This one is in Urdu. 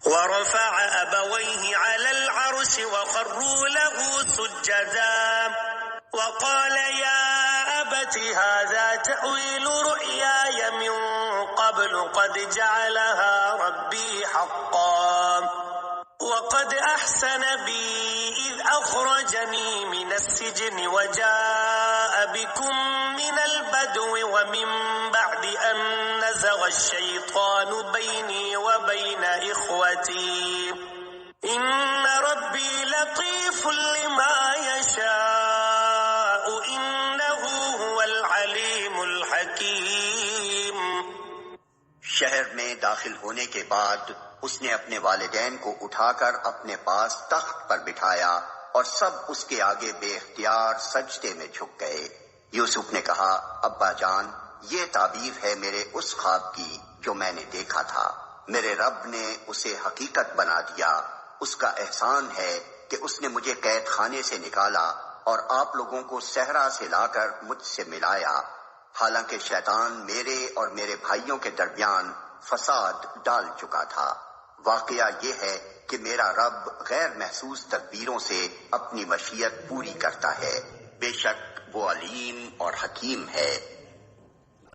ورفع أبويه على العرش وخروا له سجدا وقال يا أبت هذا تأويل رؤياي من قبل قد جعلها ربي حقا وقد أحسن بي إذ أخرجني من السجن وجاء بكم من البدو ومن بعد أن نزغ الشيطان بيني وبين إخوتي إن ربي لطيف لما يشاء إنه هو العليم الحكيم۔ شہر میں داخل ہونے کے بعد اس نے اپنے والدین کو اٹھا کر اپنے پاس تخت پر بٹھایا اور سب اس کے آگے بے اختیار سجدے میں جھک گئے۔ یوسف نے کہا ابا جان، یہ تعبیر ہے میرے اس خواب کی جو میں نے دیکھا تھا، میرے رب نے اسے حقیقت بنا دیا۔ اس کا احسان ہے کہ اس نے مجھے قید خانے سے نکالا اور آپ لوگوں کو صحرا سے لا کر مجھ سے ملایا، حالانکہ شیطان میرے اور میرے بھائیوں کے درمیان فساد ڈال چکا تھا۔ واقعہ یہ ہے کہ میرا رب غیر محسوس تدبیروں سے اپنی مشیت پوری کرتا ہے، بے شک وہ علیم اور حکیم ہے۔